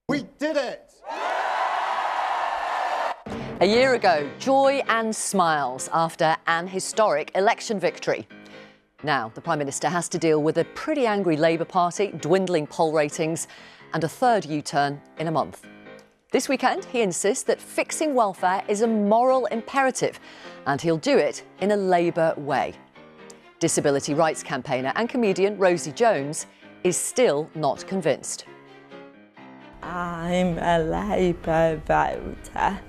We did it! A year ago, joy and smiles after an historic election victory. Now, the Prime Minister has to deal with a pretty angry Labour Party, dwindling poll ratings, and a third U-turn in a month. This weekend, he insists that fixing welfare is a moral imperative, and he'll do it in a Labour way. Disability rights campaigner and comedian Rosie Jones is still not convinced. I'm a Labour voter.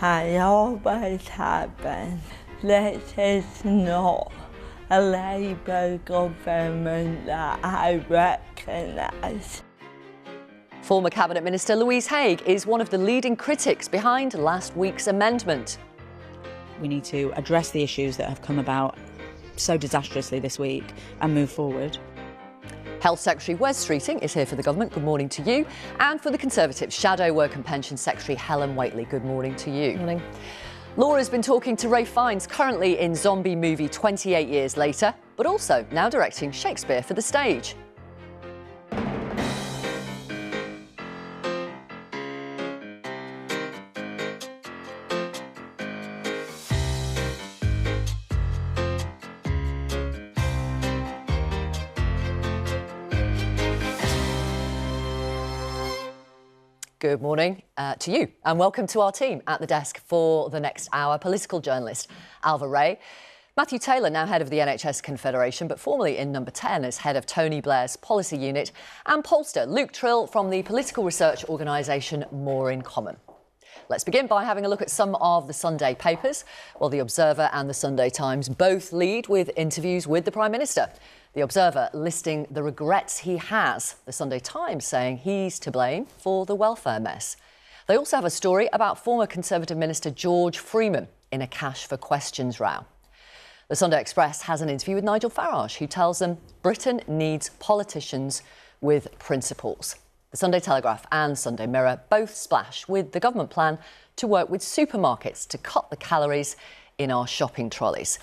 I always have been. This is not a Labour government that I recognise. Former Cabinet Minister Louise Haigh is one of the leading critics behind last week's amendment. We need to address the issues that have come about so disastrously this week and move forward. Health Secretary Wes Streeting is here for the government. Good morning to you. And for the Conservatives, Shadow Work and Pension Secretary Helen Whately. Good morning to you. Good morning. Laura's been talking to Ralph Fiennes, currently in zombie movie 28 years later, but also now directing Shakespeare for the stage. Good morning to you and welcome to our team at the desk for the next hour. Political journalist Alva Ray, Matthew Taylor, now head of the NHS Confederation, but formerly in number 10 as head of Tony Blair's policy unit, and pollster Luke Trill from the political research organisation Moran. Let's begin by having a look at some of the Sunday papers. Well, the Observer and the Sunday Times both lead with interviews with the Prime Minister. The Observer listing the regrets he has. The Sunday Times saying he's to blame for the welfare mess. They also have a story about former Conservative Minister George Freeman in a cash for questions row. The Sunday Express has an interview with Nigel Farage, who tells them Britain needs politicians with principles. The Sunday Telegraph and Sunday Mirror both splash with the government plan to work with supermarkets to cut the calories in our shopping trolleys.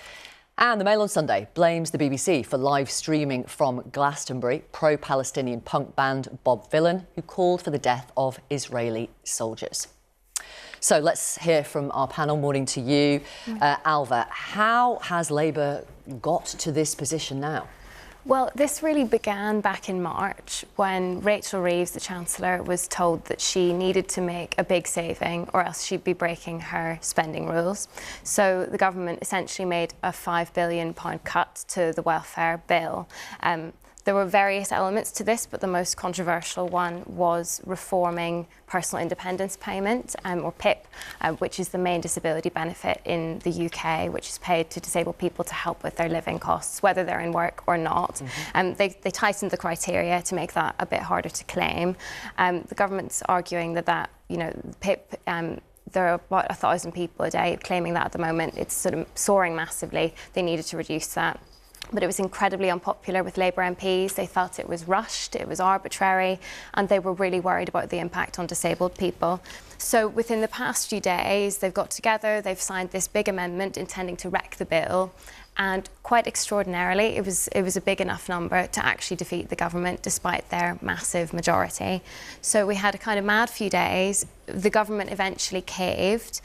And the Mail on Sunday blames the BBC for live streaming from Glastonbury pro-Palestinian punk band Bob Vylan, who called for the death of Israeli soldiers. So let's hear from our panel. Morning to you. Alva, how has Labour got to this position now? Well, this really began back in March when Rachel Reeves, the Chancellor, was told that she needed to make a big saving or else she'd be breaking her spending rules. So the government essentially made a £5 billion cut to the welfare bill. There were various elements to this, but the most controversial one was reforming personal independence payment, or PIP, which is the main disability benefit in the UK, which is paid to disabled people to help with their living costs, whether they're in work or not. They tightened the criteria to make that a bit harder to claim. The government's arguing that PIP, there are about 1,000 people a day claiming that at the moment. It's sort of soaring massively. They needed to reduce that. But it was incredibly unpopular with Labour MPs. They felt it was rushed, it was arbitrary, and they were really worried about the impact on disabled people. So within the past few days, they've got together, they've signed this big amendment intending to wreck the bill. And quite extraordinarily, it was a big enough number to actually defeat the government despite their massive majority. So we had a kind of mad few days. The government eventually caved.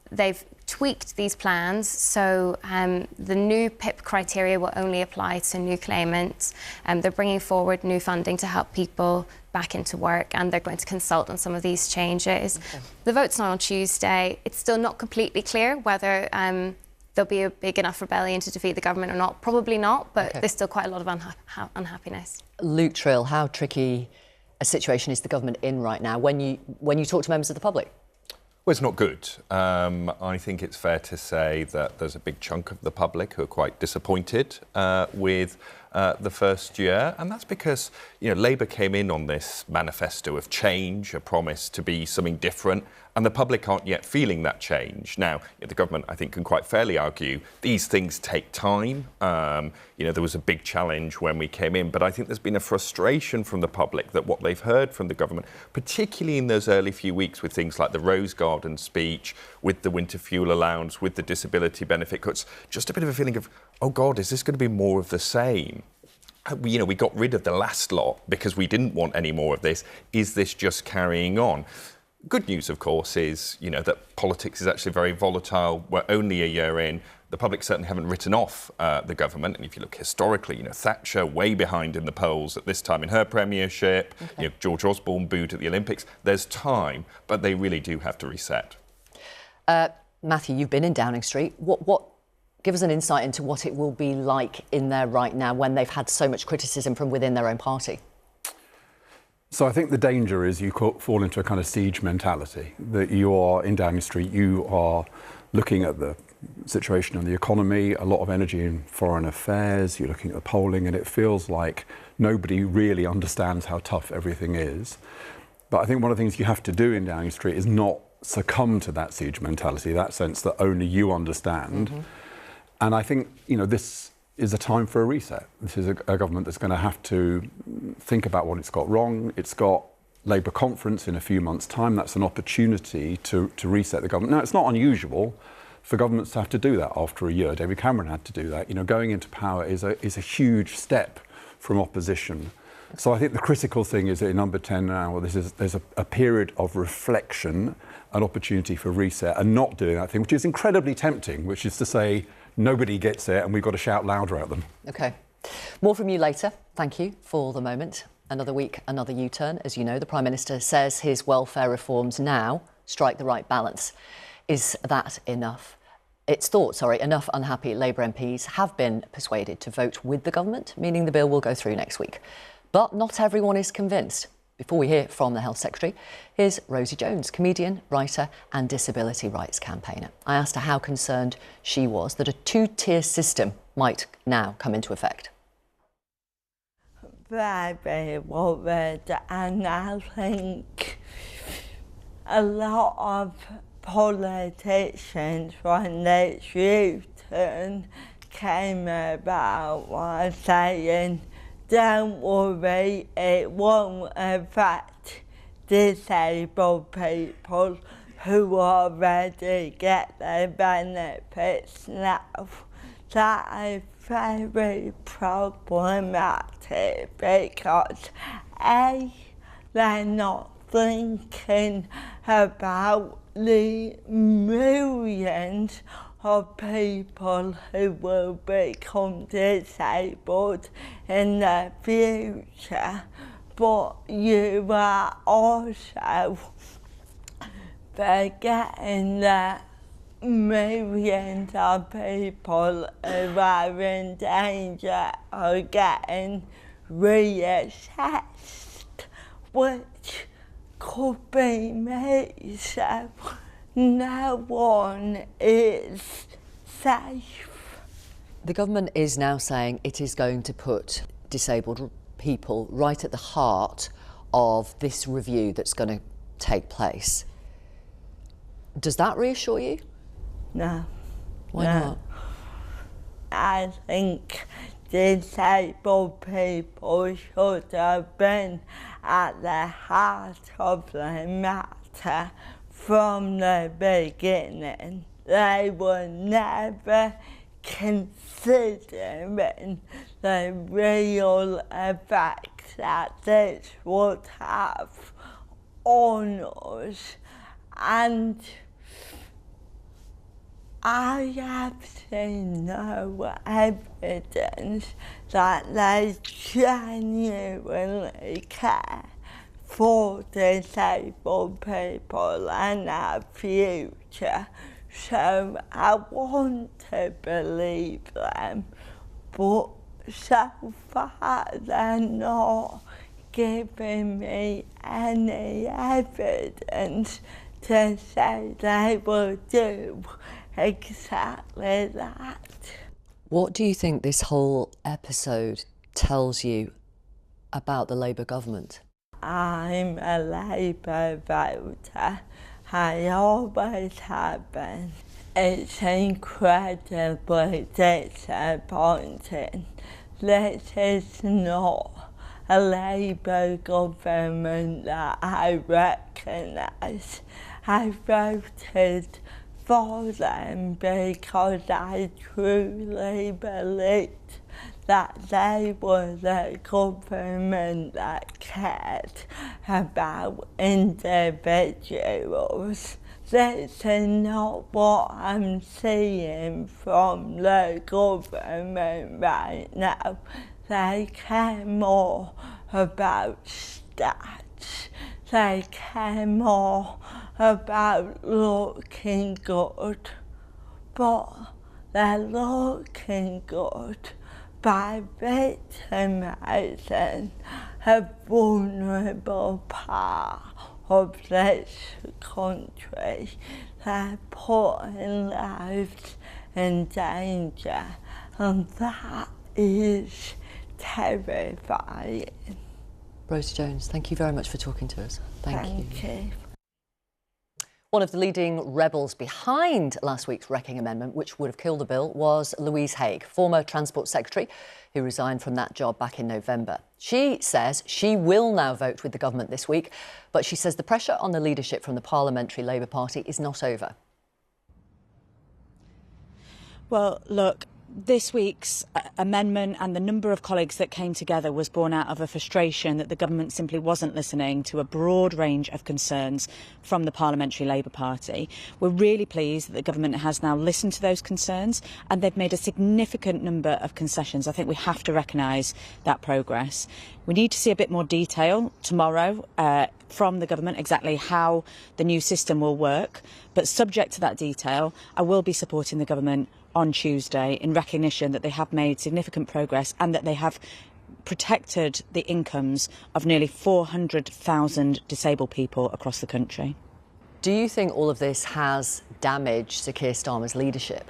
They've tweaked these plans, so the new PIP criteria will only apply to new claimants. They're bringing forward new funding to help people back into work, and they're going to consult on some of these changes. Okay. The vote's now on Tuesday. It's still not completely clear whether there'll be a big enough rebellion to defeat the government or not. Probably not, but there's still quite a lot of unhappiness. Luke Trill, how tricky a situation is the government in right now when you talk to members of the public? Well, it's not good. I think it's fair to say that there's a big chunk of the public who are quite disappointed with the first year, and that's because Labour came in on this manifesto of change, a promise to be something different, and the public aren't yet feeling that change. Now, the government, I think, can quite fairly argue these things take time. There was a big challenge when we came in, but I think there's been a frustration from the public that what they've heard from the government, particularly in those early few weeks with things like the Rose Garden speech, with the winter fuel allowance, with the disability benefit cuts, just a bit of a feeling of, oh God, is this going to be more of the same? we got rid of the last lot because we didn't want any more of this. Is this just carrying on? Good news, of course, is, that politics is actually very volatile. We're only a year in. The public certainly haven't written off the government. And if you look historically, Thatcher way behind in the polls at this time in her premiership. Okay. George Osborne booed at the Olympics. There's time, but they really do have to reset. Matthew, you've been in Downing Street. Give us an insight into what it will be like in there right now when they've had so much criticism from within their own party. So I think the danger is you fall into a kind of siege mentality, that you are in Downing Street, you are looking at the situation in the economy, a lot of energy in foreign affairs, you're looking at the polling, and it feels like nobody really understands how tough everything is. But I think one of the things you have to do in Downing Street is not succumb to that siege mentality, that sense that only you understand. Mm-hmm. And I think, this is a time for a reset. This is a government that's going to have to think about what it's got wrong. It's got Labour conference in a few months' time. That's an opportunity to reset the government. Now, it's not unusual for governments to have to do that after a year. David Cameron had to do that. Going into power is a huge step from opposition. So I think the critical thing is that in number 10 now, there's a period of reflection, an opportunity for reset, and not doing that thing, which is incredibly tempting, which is to say, nobody gets it and we've got to shout louder at them. OK. More from you later. Thank you for the moment. Another week, another U-turn. As you know, the Prime Minister says his welfare reforms now strike the right balance. Is that enough? It's thought, enough unhappy Labour MPs have been persuaded to vote with the government, meaning the bill will go through next week. But not everyone is convinced. Before we hear from the Health Secretary, here's Rosie Jones, comedian, writer and disability rights campaigner. I asked her how concerned she was that a two-tier system might now come into effect. Very worried, and I think a lot of politicians when this U-turn came about were saying, don't worry, it won't affect disabled people who already get their benefits now. That is very problematic because A, they're not thinking about the millions of people who will become disabled in the future, but you are also forgetting that millions of people who are in danger of getting reassessed, which could be me, so no one is safe. The government is now saying it is going to put disabled people right at the heart of this review that's going to take place. Does that reassure you? No. Why not? I think disabled people should have been at the heart of the matter from the beginning. They were never considering the real effect that this would have on us. And I have seen no evidence that they genuinely care for disabled people and our future. So I want to believe them, but so far they're not giving me any evidence to say they will do exactly that. What do you think this whole episode tells you about the Labour government? I'm a Labour voter. I always have been. It's incredibly disappointing. This is not a Labour government that I recognise. I voted for them because I truly believed that they were the government that cared about individuals. This is not what I'm seeing from the government right now. They care more about stats. They care more about looking good. But they're looking good by victimising a vulnerable part of this country. They're putting lives in danger, and that is terrifying. Rosie Jones, thank you very much for talking to us. Thank you. One of the leading rebels behind last week's wrecking amendment, which would have killed the bill, was Louise Haigh, former Transport Secretary, who resigned from that job back in November. She says she will now vote with the government this week, but she says the pressure on the leadership from the Parliamentary Labour Party is not over. Well, look, this week's amendment and the number of colleagues that came together was born out of a frustration that the government simply wasn't listening to a broad range of concerns from the Parliamentary Labour Party. We're really pleased that the government has now listened to those concerns, and they've made a significant number of concessions. I think we have to recognise that progress. We need to see a bit more detail tomorrow from the government, exactly how the new system will work. But subject to that detail, I will be supporting the government on Tuesday in recognition that they have made significant progress and that they have protected the incomes of nearly 400,000 disabled people across the country. Do you think all of this has damaged Sir Keir Starmer's leadership?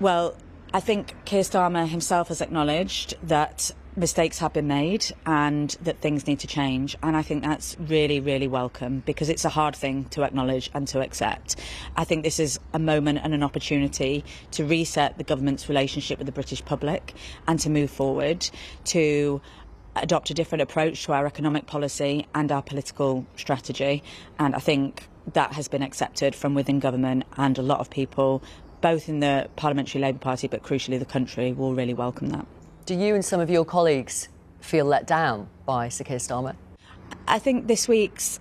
Well, I think Keir Starmer himself has acknowledged that mistakes have been made and that things need to change, and I think that's really, really welcome, because it's a hard thing to acknowledge and to accept. I think this is a moment and an opportunity to reset the government's relationship with the British public and to move forward, to adopt a different approach to our economic policy and our political strategy, and I think that has been accepted from within government, and a lot of people, both in the Parliamentary Labour Party but crucially the country, will really welcome that. Do you and some of your colleagues feel let down by Sir Keir Starmer? I think this week's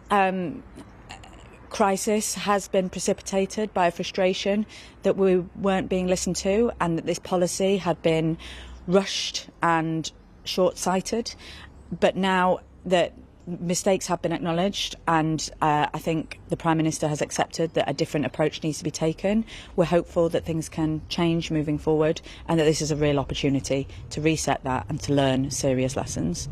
crisis has been precipitated by a frustration that we weren't being listened to and that this policy had been rushed and short-sighted. But now that mistakes have been acknowledged and I think the Prime Minister has accepted that a different approach needs to be taken, we're hopeful that things can change moving forward and that this is a real opportunity to reset that and to learn serious lessons.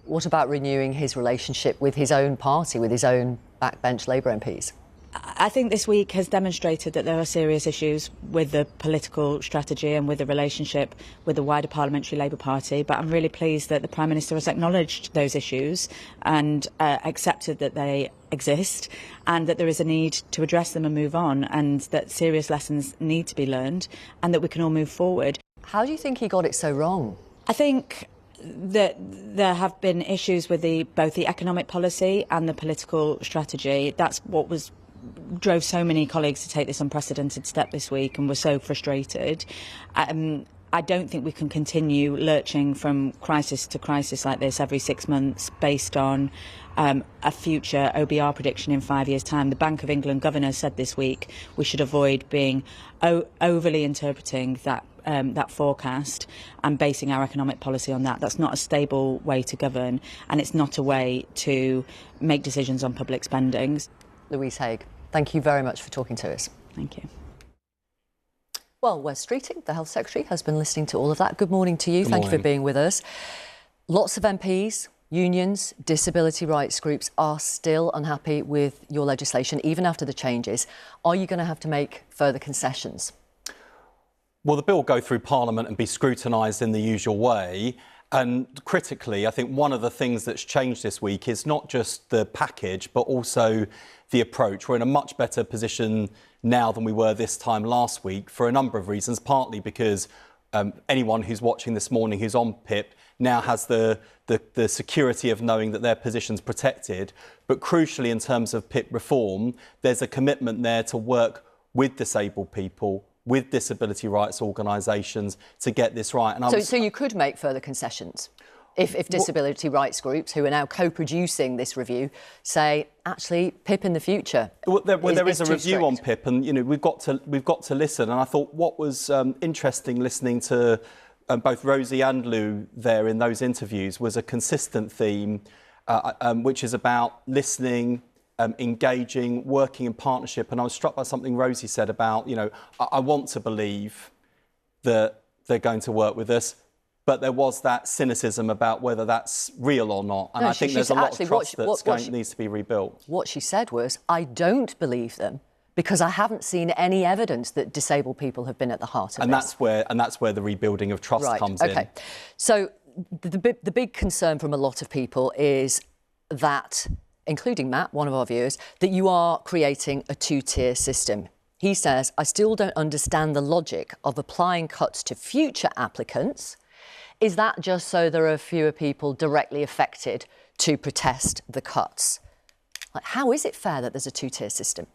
What about renewing his relationship with his own party, with his own backbench Labour MPs? I think this week has demonstrated that there are serious issues with the political strategy and with the relationship with the wider Parliamentary Labour Party, but I'm really pleased that the Prime Minister has acknowledged those issues and accepted that they exist and that there is a need to address them and move on, and that serious lessons need to be learned and that we can all move forward. How do you think he got it so wrong? I think that there have been issues with both the economic policy and the political strategy. That's what drove so many colleagues to take this unprecedented step this week, and were so frustrated. I don't think we can continue lurching from crisis to crisis like this every 6 months based on a future OBR prediction in 5 years' time. The Bank of England governor said this week we should avoid being overly interpreting that forecast and basing our economic policy on that. That's not a stable way to govern, and it's not a way to make decisions on public spending. Louise Haigh, thank you very much for talking to us. Thank you. Well, Wes Streeting, the Health Secretary, has been listening to all of that. Good morning to you. Thank you for being with us. Lots of MPs, unions, disability rights groups are still unhappy with your legislation, even after the changes. Are you going to have to make further concessions? Well, the bill will go through Parliament and be scrutinised in the usual way. And critically, I think one of the things that's changed this week is not just the package, but also the approach. We're in a much better position now than we were this time last week for a number of reasons, partly because anyone who's watching this morning who's on PIP now has the security of knowing that their position's protected. But crucially, in terms of PIP reform, there's a commitment there to work with disabled people, with disability rights organisations to get this right. And so you could make further concessions if disability rights groups who are now co-producing this review say, actually, PIP in the future. There is a review on PIP, and we've got to listen. And I thought what was interesting listening to both Rosie and Lou there in those interviews was a consistent theme, which is about listening, engaging, working in partnership. And I was struck by something Rosie said about, I want to believe that they're going to work with us, but there was that cynicism about whether that's real or not. And I think there's a lot of trust that needs to be rebuilt. What she said was, I don't believe them because I haven't seen any evidence that disabled people have been at the heart of this. And that's where the rebuilding of trust comes in. So the big concern from a lot of people is that, including Matt, one of our viewers, that you are creating a two-tier system. He says, I still don't understand the logic of applying cuts to future applicants. Is that just so there are fewer people directly affected to protest the cuts? How is it fair that there's a two-tier system?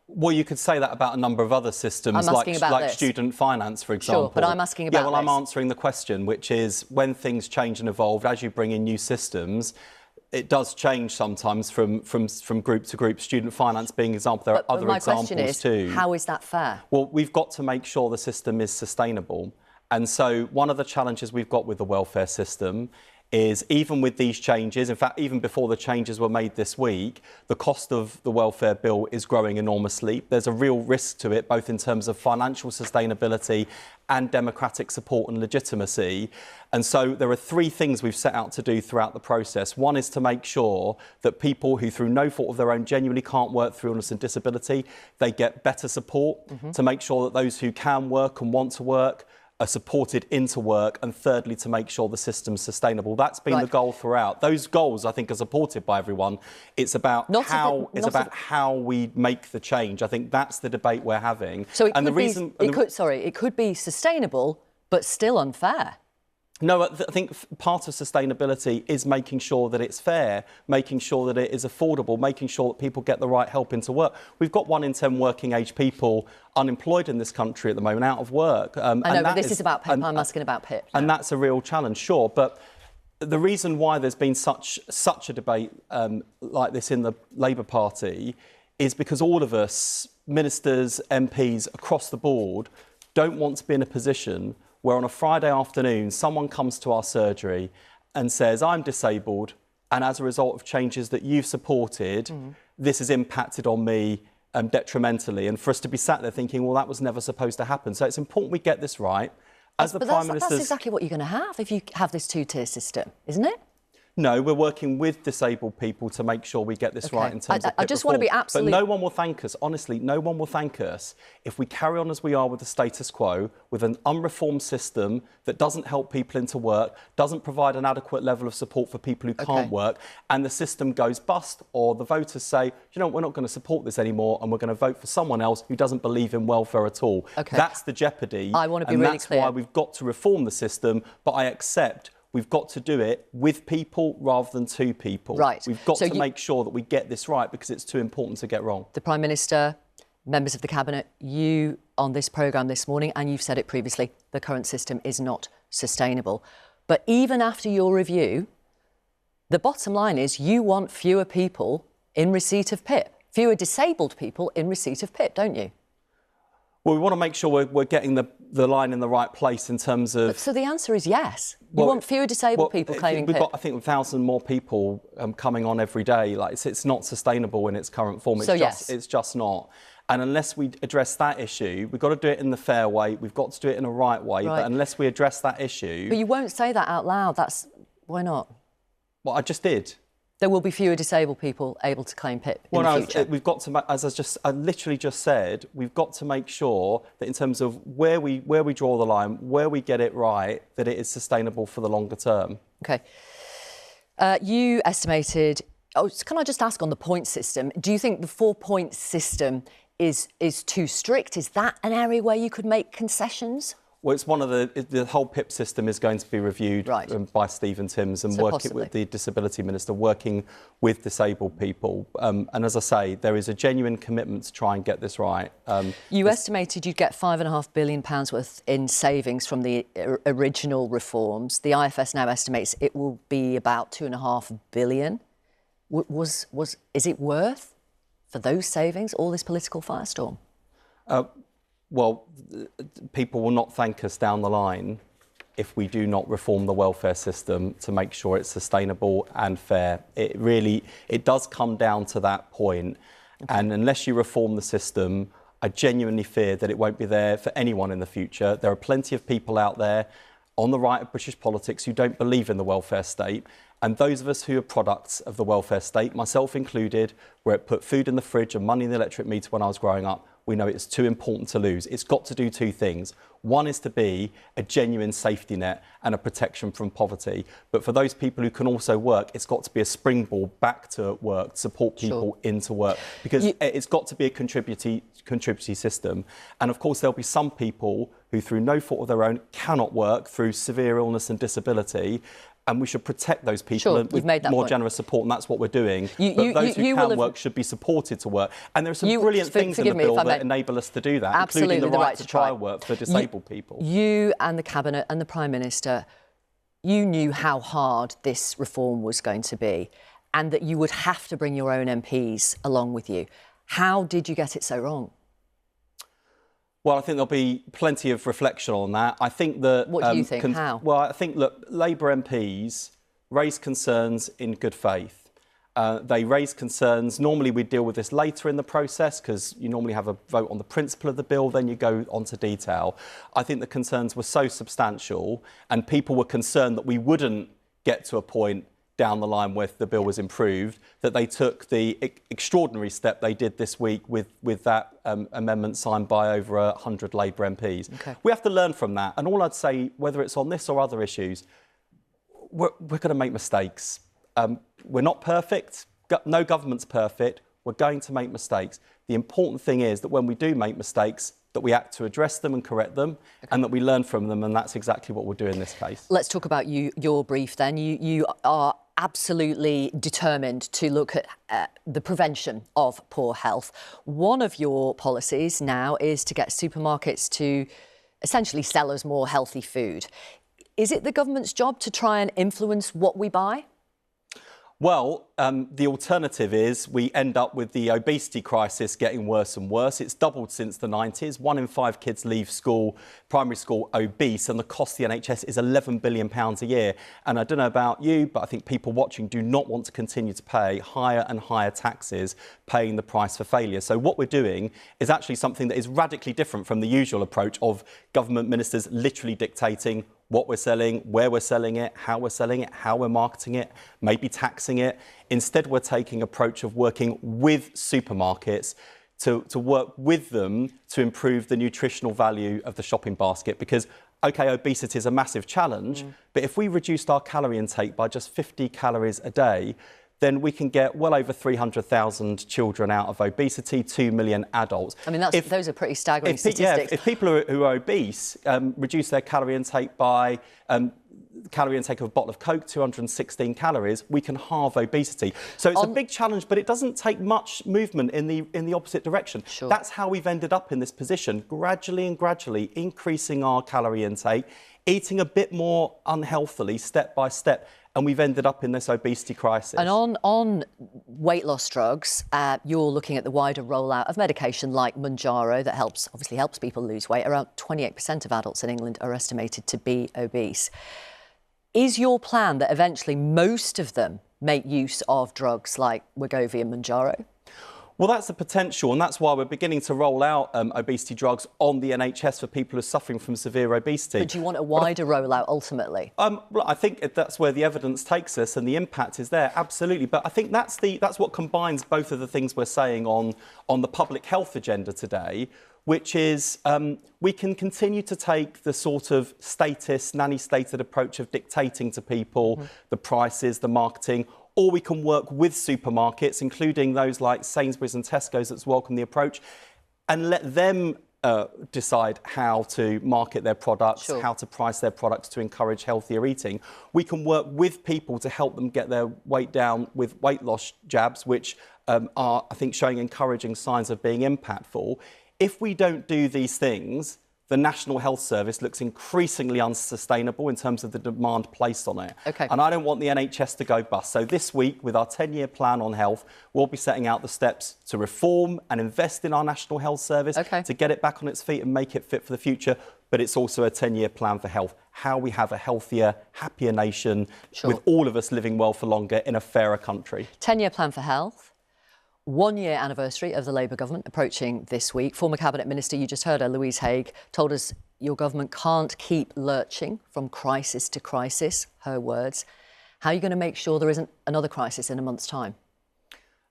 Well, you could say that about a number of other systems, like student finance, for example. Sure, but I'm asking about I'm answering the question, which is when things change and evolve, as you bring in new systems, it does change sometimes from group to group. Student finance being an example. There are other examples too. My question is, how is that fair? Well, we've got to make sure the system is sustainable. And so one of the challenges we've got with the welfare system is even with these changes, in fact, even before the changes were made this week, the cost of the welfare bill is growing enormously. There's a real risk to it, both in terms of financial sustainability and democratic support and legitimacy. And so there are three things we've set out to do throughout the process. One is to make sure that people who, through no fault of their own, genuinely can't work through illness and disability, they get better support, to make sure that those who can work and want to work are supported into work, and thirdly, to make sure the system's sustainable. That's been the goal throughout. Those goals, I think, are supported by everyone. It's about how we make the change. I think that's the debate we're having. So it could be sustainable, but still unfair. No, I think part of sustainability is making sure that it's fair, making sure that it is affordable, making sure that people get the right help into work. We've got 1 in 10 working age people unemployed in this country at the moment, out of work. I know, but this is about PIP. I'm asking about PIP. And that's a real challenge, sure. But the reason why there's been such a debate like this in the Labour Party is because all of us, ministers, MPs across the board, don't want to be in a position where on a Friday afternoon someone comes to our surgery and says, I'm disabled, and as a result of changes that you've supported, this has impacted on me detrimentally. And for us to be sat there thinking, well, that was never supposed to happen. So it's important we get this right. That's exactly what you're going to have if you have this two-tier system, isn't it? No, we're working with disabled people to make sure we get this right in terms of I just want to be absolutely... But no one will thank us, honestly, no one will thank us if we carry on as we are with the status quo, with an unreformed system that doesn't help people into work, doesn't provide an adequate level of support for people who can't work, and the system goes bust, or the voters say, you know, we're not going to support this anymore, and we're going to vote for someone else who doesn't believe in welfare at all. That's the jeopardy. I want to be really clear. And that's why we've got to reform the system, but I accept we've got to do it with people rather than to people. Right. We've got to make sure that we get this right because it's too important to get wrong. The Prime Minister, members of the Cabinet, you on this programme this morning, and you've said it previously, the current system is not sustainable. But even after your review, the bottom line is you want fewer people in receipt of PIP, fewer disabled people in receipt of PIP, don't you? Well, we want to make sure we're getting the line in the right place in terms of... So the answer is yes. You want fewer disabled people claiming PIP? We've got, I think, 1,000 more people coming on every day. Like, it's not sustainable in its current form. It's just not. And unless we address that issue, we've got to do it in the fair way. We've got to do it in a right way. But unless we address that issue... But you won't say that out loud. Why not? Well, I just did. There will be fewer disabled people able to claim PIP in the future. We've got to, as I literally just said, we've got to make sure that in terms of where we draw the line, where we get it right, that it is sustainable for the longer term. OK. You estimated... Oh, can I just ask on the point system, do you think the 4-point system is too strict? Is that an area where you could make concessions? Well, it's one of the whole PIP system is going to be reviewed by Stephen Timms and working with the Disability Minister, working with disabled people. And as I say, there is a genuine commitment to try and get this right. You estimated you'd get £5.5 billion worth in savings from the original reforms. The IFS now estimates it will be about £2.5 billion. Is it worth, for those savings, all this political firestorm? Well, people will not thank us down the line if we do not reform the welfare system to make sure it's sustainable and fair. It does come down to that point. And unless you reform the system, I genuinely fear that it won't be there for anyone in the future. There are plenty of people out there on the right of British politics who don't believe in the welfare state. And those of us who are products of the welfare state, myself included, where it put food in the fridge and money in the electric meter when I was growing up, we know it's too important to lose. It's got to do two things. One is to be a genuine safety net and a protection from poverty. But for those people who can also work, it's got to be a springboard back to work, to support people into work. Because it's got to be a contributory system. And of course, there'll be some people who, through no fault of their own, cannot work through severe illness and disability. And we should protect those people with more generous support, and that's what we're doing. But those who can work should be supported to work. And there are some brilliant things in the bill that enable us to do that, including the right to trial work for disabled people. You and the Cabinet and the Prime Minister, you knew how hard this reform was going to be and that you would have to bring your own MPs along with you. How did you get it so wrong? Well, I think there'll be plenty of reflection on that. I think that... What do you think? How? Well, I think, look, Labour MPs raise concerns in good faith. They raise concerns. Normally, we deal with this later in the process because you normally have a vote on the principle of the bill, then you go on to detail. I think the concerns were so substantial and people were concerned that we wouldn't get to a point down the line where the bill was improved, that they took the extraordinary step they did this week with that amendment signed by over 100 Labour MPs. Okay. We have to learn from that. And all I'd say, whether it's on this or other issues, we're going to make mistakes. We're not perfect. No government's perfect. We're going to make mistakes. The important thing is that when we do make mistakes, that we act to address them and correct them, and that we learn from them, and that's exactly what we'll do in this case. Let's talk about your brief then. You are absolutely determined to look at the prevention of poor health. One of your policies now is to get supermarkets to essentially sell us more healthy food. Is it the government's job to try and influence what we buy? Well, the alternative is we end up with the obesity crisis getting worse and worse. It's doubled since the 90s. 1 in 5 kids leave primary school, obese, and the cost of the NHS is £11 billion a year. And I don't know about you, but I think people watching do not want to continue to pay higher and higher taxes, paying the price for failure. So what we're doing is actually something that is radically different from the usual approach of government ministers literally dictating what we're selling, where we're selling it, how we're marketing it, maybe taxing it. Instead, we're taking an approach of working with supermarkets to work with them to improve the nutritional value of the shopping basket. Because, OK, obesity is a massive challenge, but if we reduced our calorie intake by just 50 calories a day, then we can get well over 300,000 children out of obesity, 2 million adults. I mean, those are pretty staggering statistics. If people who are obese reduce their calorie intake by calorie intake of a bottle of Coke, 216 calories, we can halve obesity. So it's a big challenge, but it doesn't take much movement in the opposite direction. Sure. That's how we've ended up in this position, gradually increasing our calorie intake, eating a bit more unhealthily, step by step. And we've ended up in this obesity crisis. And on weight loss drugs, you're looking at the wider rollout of medication like Mounjaro that obviously helps people lose weight. Around 28% of adults in England are estimated to be obese. Is your plan that eventually most of them make use of drugs like Wegovy and Mounjaro? Well, that's the potential, and that's why we're beginning to roll out obesity drugs on the NHS for people who are suffering from severe obesity. But do you want a wider rollout ultimately? Well, I think that's where the evidence takes us, and the impact is there, absolutely. But I think that's what combines both of the things we're saying on the public health agenda today, which is we can continue to take the sort of nanny-stated approach of dictating to people the prices, the marketing, or we can work with supermarkets, including those like Sainsbury's and Tesco's that's welcome the approach, and let them decide how to market their products, Sure. how to price their products to encourage healthier eating. We can work with people to help them get their weight down with weight loss jabs, which are, I think, showing encouraging signs of being impactful. If we don't do these things, the National Health Service looks increasingly unsustainable in terms of the demand placed on it. Okay. And I don't want the NHS to go bust. So this week, with our 10-year plan on health, we'll be setting out the steps to reform and invest in our National Health Service, to get it back on its feet and make it fit for the future. But it's also a 10-year plan for health, how we have a healthier, happier nation, with all of us living well for longer in a fairer country. 10-year plan for health. 1-year anniversary of the Labour government approaching this week. Former Cabinet Minister, you just heard her, Louise Haigh, told us your government can't keep lurching from crisis to crisis, her words. How are you going to make sure there isn't another crisis in a month's time?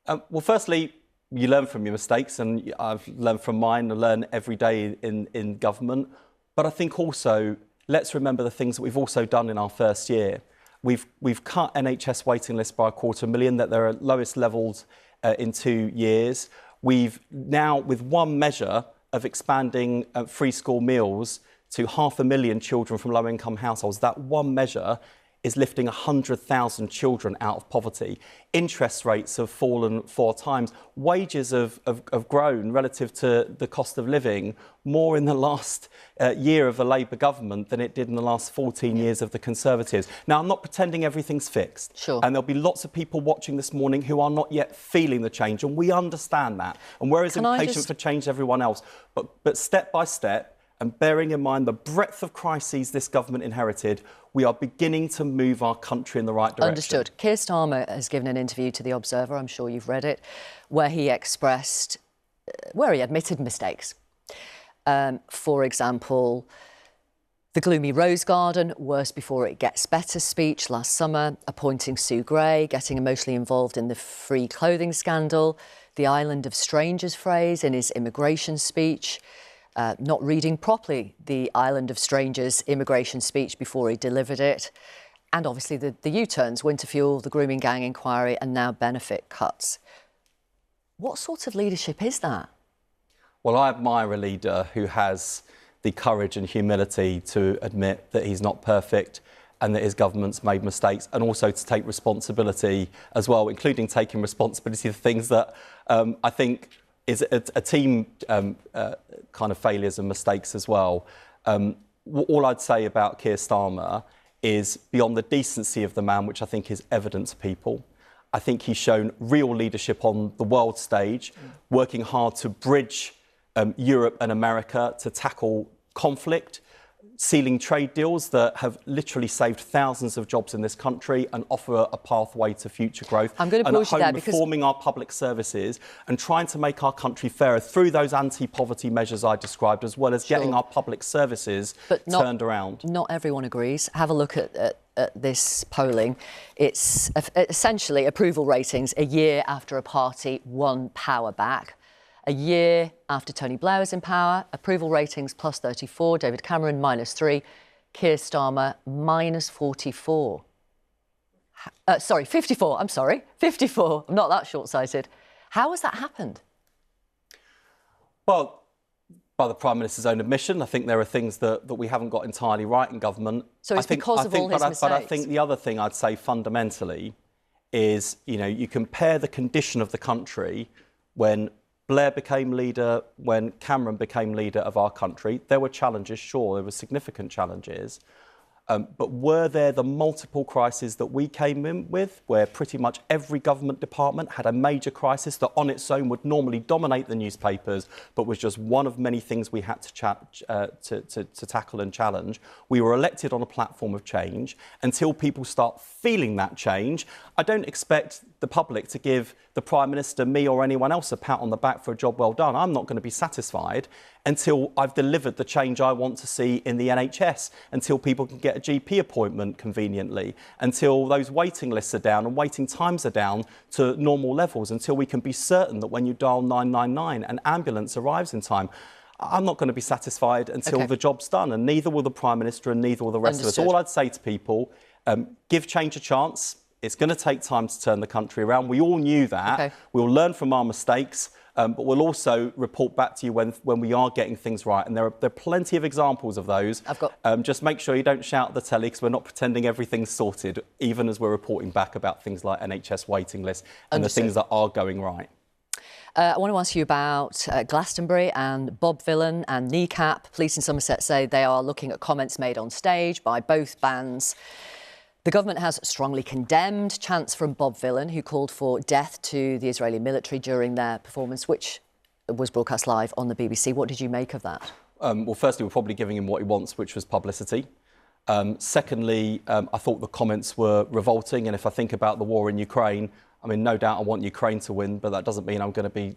Well, firstly, you learn from your mistakes, and I've learned from mine. I learn every day in government. But I think also, let's remember the things that we've also done in our first year. We've cut NHS waiting lists by 250,000, that they're at lowest levels in 2 years. We've now, with one measure of expanding free school meals to 500,000 children from low-income households, that one measure is lifting 100,000 children out of poverty. Interest rates have fallen 4 times. Wages have grown relative to the cost of living more in the last year of the Labour government than it did in the last 14 years of the Conservatives. Now, I'm not pretending everything's fixed. Sure. And there'll be lots of people watching this morning who are not yet feeling the change, and we understand that. And we're as impatient for change as everyone else. But step by step, and bearing in mind the breadth of crises this government inherited, we are beginning to move our country in the right direction. Understood. Keir Starmer has given an interview to The Observer, I'm sure you've read it, where he admitted mistakes. For example, the gloomy Rose Garden, worse before it gets better speech last summer, appointing Sue Gray, getting emotionally involved in the free clothing scandal, the island of strangers phrase in his immigration speech, not reading properly the Island of Strangers immigration speech before he delivered it, and obviously the U-turns, winter fuel, the grooming gang inquiry, and now benefit cuts. What sort of leadership is that? Well, I admire a leader who has the courage and humility to admit that he's not perfect and that his government's made mistakes, and also to take responsibility as well, including taking responsibility for things that I think is a team kind of failures and mistakes as well. All I'd say about Keir Starmer is, beyond the decency of the man, which I think is evident to people, I think he's shown real leadership on the world stage, working hard to bridge Europe and America to tackle conflict, sealing trade deals that have literally saved thousands of jobs in this country and offer a pathway to future growth. I'm going to pause you there because reforming our public services and trying to make our country fairer through those anti-poverty measures I described, as well as getting our public services turned around. Not everyone agrees. Have a look at this polling. It's essentially approval ratings a year after a party won power back. A year after Tony Blair was in power, approval ratings plus 34, David Cameron minus 3, Keir Starmer minus 44. 54, I'm sorry, 54. I'm not that short-sighted. How has that happened? Well, by the Prime Minister's own admission, I think there are things that we haven't got entirely right in government. So it's because of all his mistakes? But I think the other thing I'd say fundamentally is, you compare the condition of the country when Blair became leader, when Cameron became leader of our country. There were challenges, sure, there were significant challenges. But were there the multiple crises that we came in with, where pretty much every government department had a major crisis that on its own would normally dominate the newspapers, but was just one of many things we had to tackle and challenge? We were elected on a platform of change. Until people start feeling that change, I don't expect the public to give the Prime Minister, me or anyone else a pat on the back for a job well done. I'm not going to be satisfied until I've delivered the change I want to see in the NHS, until people can get a GP appointment conveniently, until those waiting lists are down and waiting times are down to normal levels, until we can be certain that when you dial 999 an ambulance arrives in time. I'm not going to be satisfied until the job's done, and neither will the Prime Minister and neither will the rest of us. All I'd say to people, give change a chance. It's going to take time to turn the country around. We all knew that. We'll learn from our mistakes but we'll also report back to you when we are getting things right. And there are plenty of examples of those. Just make sure you don't shout at the telly, because we're not pretending everything's sorted, even as we're reporting back about things like NHS waiting lists and the things that are going right. I want to ask you about Glastonbury and Bob Vylan and Kneecap. Police in Somerset say they are looking at comments made on stage by both bands. The government has strongly condemned chants from Bob Vylan, who called for death to the Israeli military during their performance, which was broadcast live on the BBC. What did you make of that? Well, firstly, we're probably giving him what he wants, which was publicity. Secondly, I thought the comments were revolting. And if I think about the war in Ukraine, I mean, no doubt I want Ukraine to win, but that doesn't mean I'm going to be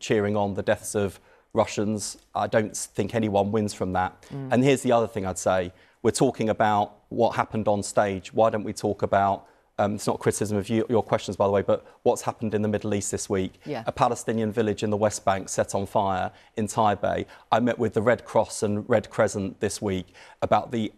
cheering on the deaths of Russians. I don't think anyone wins from that. And here's the other thing I'd say. We're talking about what happened on stage. Why don't we talk about, it's not criticism of your questions, by the way, but what's happened in the Middle East this week? Yeah. A Palestinian village in the West Bank set on fire in Taipei. I met with the Red Cross and Red Crescent this week about the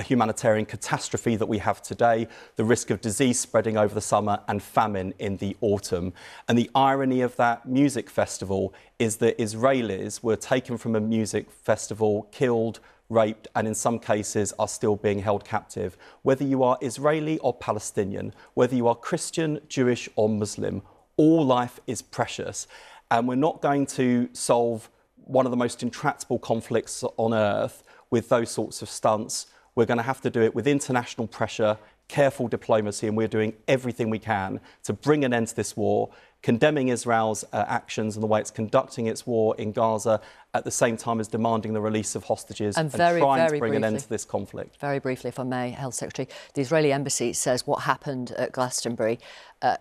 humanitarian catastrophe that we have today, the risk of disease spreading over the summer and famine in the autumn. And the irony of that music festival is that Israelis were taken from a music festival, killed, raped, and in some cases are still being held captive. Whether you are Israeli or Palestinian, whether you are Christian, Jewish or Muslim, all life is precious. And we're not going to solve one of the most intractable conflicts on earth with those sorts of stunts. We're going to have to do it with international pressure, careful diplomacy, and we're doing everything we can to bring an end to this war, condemning Israel's actions and the way it's conducting its war in Gaza, at the same time as demanding the release of hostages and trying to bring an end to this conflict. Very briefly, if I may, Health Secretary, the Israeli embassy says what happened at Glastonbury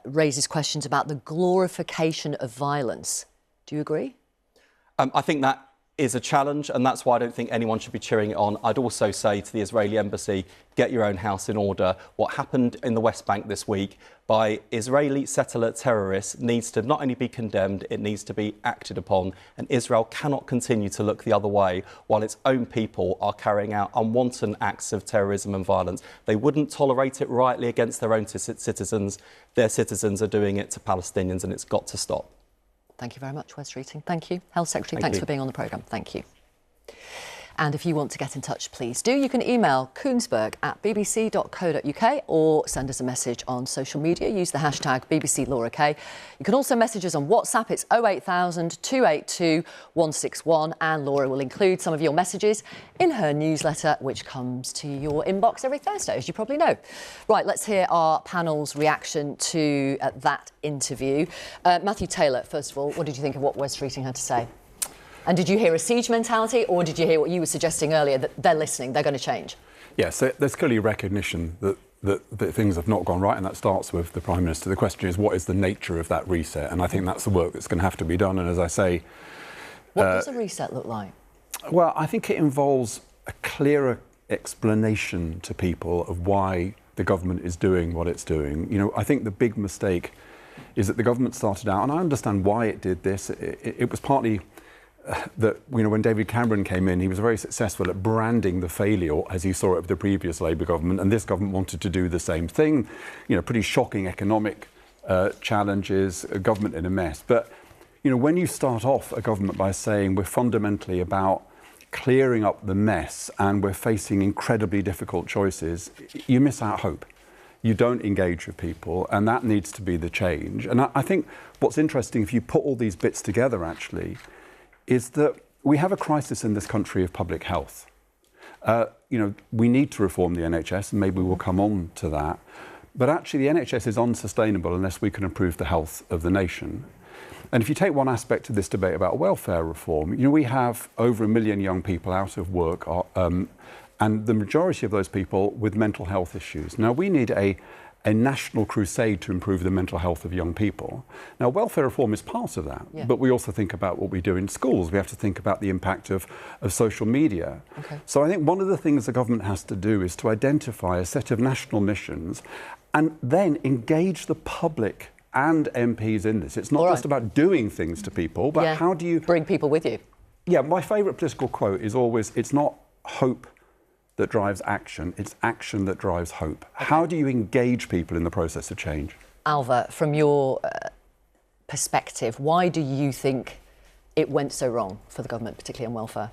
raises questions about the glorification of violence. Do you agree? I think that is a challenge, and that's why I don't think anyone should be cheering it on. I'd also say to the Israeli embassy, get your own house in order. What happened in the West Bank this week by Israeli settler terrorists needs to not only be condemned, it needs to be acted upon. And Israel cannot continue to look the other way while its own people are carrying out unwanted acts of terrorism and violence. They wouldn't tolerate it rightly against their own citizens. Their citizens are doing it to Palestinians, and it's got to stop. Thank you very much, Wes Streeting. Thank you. Health Secretary, thanks for being on the programme. Thank you. And if you want to get in touch, please do. You can email kuenssberg@bbc.co.uk or send us a message on social media. Use the hashtag BBC Laura Kay. You can also message us on WhatsApp. It's 08000 282 161. And Laura will include some of your messages in her newsletter, which comes to your inbox every Thursday, as you probably know. Right, let's hear our panel's reaction to that interview. Matthew Taylor, first of all, what did you think of what Wes Streeting had to say? And did you hear a siege mentality, or did you hear what you were suggesting earlier, that they're listening, they're going to change? Yes, there's clearly recognition that things have not gone right, and that starts with the Prime Minister. The question is, what is the nature of that reset? And I think that's the work that's going to have to be done. And as I say... What does a reset look like? Well, I think it involves a clearer explanation to people of why the government is doing what it's doing. You know, I think the big mistake is that the government started out, and I understand why it did this. It was partly... that, you know, when David Cameron came in, he was very successful at branding the failure, as you saw it of the previous Labour government, and this government wanted to do the same thing. You know, pretty shocking economic challenges, a government in a mess. But, you know, when you start off a government by saying we're fundamentally about clearing up the mess and we're facing incredibly difficult choices, you miss out hope. You don't engage with people, and that needs to be the change. And I think what's interesting, if you put all these bits together, actually, is that we have a crisis in this country of public health. You know, we need to reform the NHS, and maybe we'll come on to that. But actually, the NHS is unsustainable unless we can improve the health of the nation. And if you take one aspect of this debate about welfare reform, you know, we have over 1 million young people out of work, and the majority of those people with mental health issues. Now, we need a national crusade to improve the mental health of young people. Now, welfare reform is part of that, but we also think about what we do in schools. We have to think about the impact of social media. Okay. So I think one of the things the government has to do is to identify a set of national missions and then engage the public and MPs in this. It's not just about doing things to people, but how do you... bring people with you? Yeah, my favourite political quote is always, it's not hope that drives action, it's action that drives hope. Okay. How do you engage people in the process of change? Alva, from your perspective, why do you think it went so wrong for the government, particularly on welfare?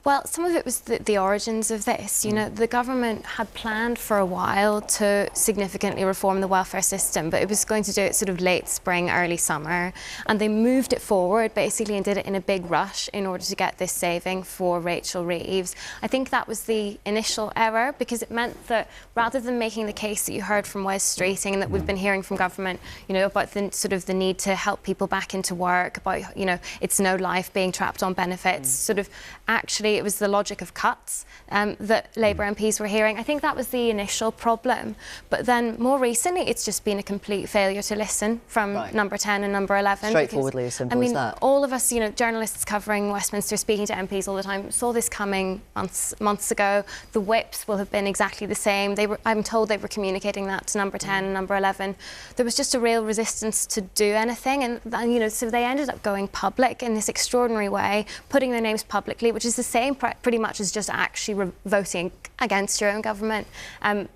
Well, some of it was the origins of this. You know, the government had planned for a while to significantly reform the welfare system, but it was going to do it sort of late spring, early summer. And they moved it forward, basically, and did it in a big rush in order to get this saving for Rachel Reeves. I think that was the initial error, because it meant that rather than making the case that you heard from Wes Streeting and that we've been hearing from government, you know, about the sort of the need to help people back into work, about, you know, it's no life being trapped on benefits, sort of actually it was the logic of cuts that Labour MPs were hearing. I think that was the initial problem. But then more recently, it's just been a complete failure to listen from number 10 and number 11. Straightforwardly as simple as that. All of us, you know, journalists covering Westminster, speaking to MPs all the time, saw this coming months ago. The whips will have been exactly the same. I'm told they were communicating that to number 10 and number 11. There was just a real resistance to do anything. And you know, so they ended up going public in this extraordinary way, putting their names publicly, which is the same pretty much as just actually voting against your own government,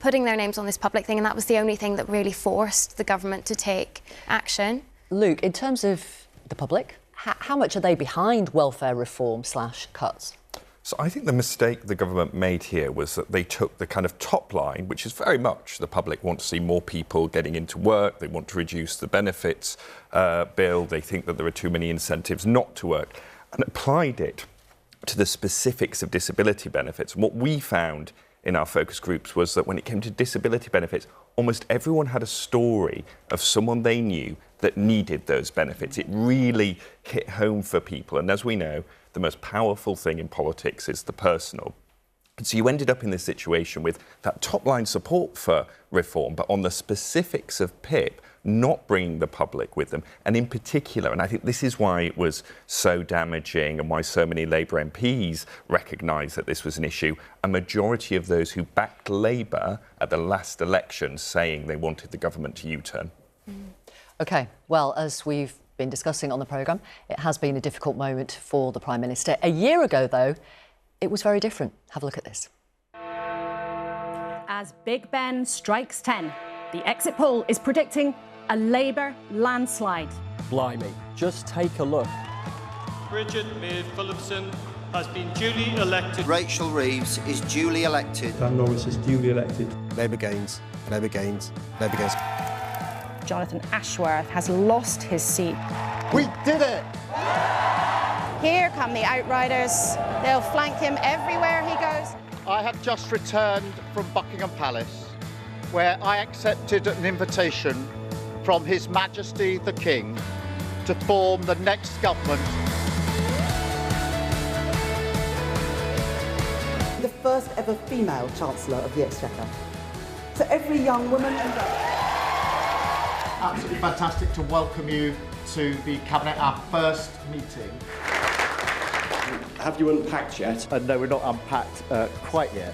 putting their names on this public thing, and that was the only thing that really forced the government to take action. Luke, in terms of the public, how much are they behind welfare reform / cuts? So I think the mistake the government made here was that they took the kind of top line, which is very much the public want to see more people getting into work, they want to reduce the benefits bill, they think that there are too many incentives not to work, and applied it to the specifics of disability benefits. And what we found in our focus groups was that when it came to disability benefits, almost everyone had a story of someone they knew that needed those benefits. It really hit home for people. And as we know, the most powerful thing in politics is the personal. And so you ended up in this situation with that top-line support for reform, but on the specifics of PIP, not bringing the public with them. And in particular, and I think this is why it was so damaging and why so many Labour MPs recognised that this was an issue, a majority of those who backed Labour at the last election saying they wanted the government to U-turn. OK, well, as we've been discussing on the programme, it has been a difficult moment for the Prime Minister. A year ago, though, it was very different. Have a look at this. As Big Ben strikes 10, the exit poll is predicting a Labour landslide. Blimey, just take a look. Bridget Mead Phillipson has been duly elected. Rachel Reeves is duly elected. Dan Norris is duly elected. Labour gains, Labour gains, Labour gains. Jonathan Ashworth has lost his seat. We did it! Here come the Outriders. They'll flank him everywhere he goes. I have just returned from Buckingham Palace, where I accepted an invitation from His Majesty the King to form the next government. The first ever female Chancellor of the Exchequer. So every young woman and Absolutely fantastic to welcome you to the Cabinet, our first meeting. Have you unpacked yet? No, we're not unpacked quite yet.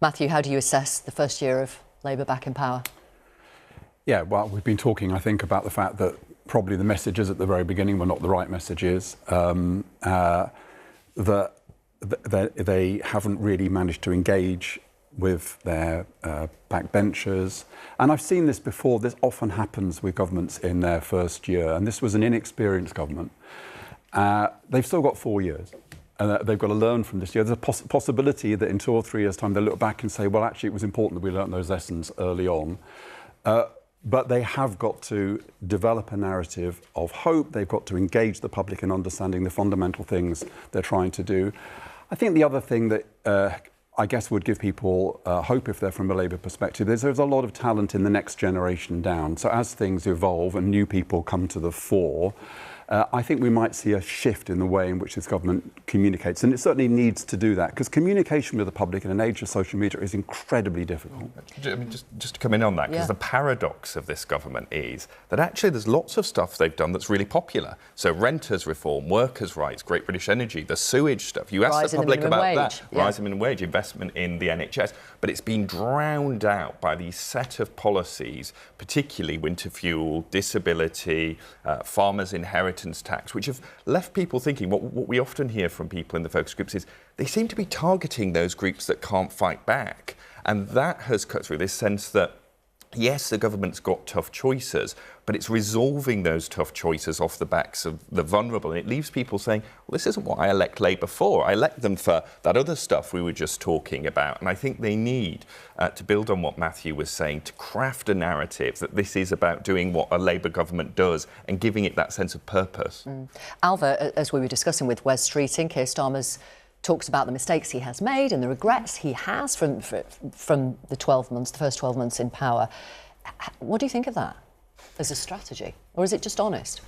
Matthew, how do you assess the first year of Labour back in power? Yeah, well, we've been talking, I think, about the fact that probably the messages at the very beginning were not the right messages, that they haven't really managed to engage with their backbenchers. And I've seen this before. This often happens with governments in their first year, and this was an inexperienced government. They've still got 4 years. They've got to learn from this year. There's a possibility that in 2 or 3 years' time, they'll look back and say, well, actually, it was important that we learned those lessons early on. But they have got to develop a narrative of hope. They've got to engage the public in understanding the fundamental things they're trying to do. I think the other thing that I guess would give people hope if they're from a Labour perspective is there's a lot of talent in the next generation down. So as things evolve and new people come to the fore, I think we might see a shift in the way in which this government communicates. And it certainly needs to do that, because communication with the public in an age of social media is incredibly difficult. I mean, just to come in on that, because the paradox of this government is that actually there's lots of stuff they've done that's really popular. So renters reform, workers' rights, Great British Energy, the sewage stuff. You ask the public about that. Rise in minimum wage, investment in the NHS. But it's been drowned out by these set of policies, particularly winter fuel, disability, farmers' inheritance tax, which have left people thinking, what we often hear from people in the focus groups is they seem to be targeting those groups that can't fight back. And that has cut through this sense that yes, the government's got tough choices, but it's resolving those tough choices off the backs of the vulnerable. And it leaves people saying, well, this isn't what I elect Labour for. I elect them for that other stuff we were just talking about. And I think they need to build on what Matthew was saying, to craft a narrative that this is about doing what a Labour government does and giving it that sense of purpose. Alva, as we were discussing with Wes Streeting, Keir Starmer's talks about the mistakes he has made and the regrets he has from the 12 months, the first 12 months in power. What do you think of that as a strategy? Or is it just honest?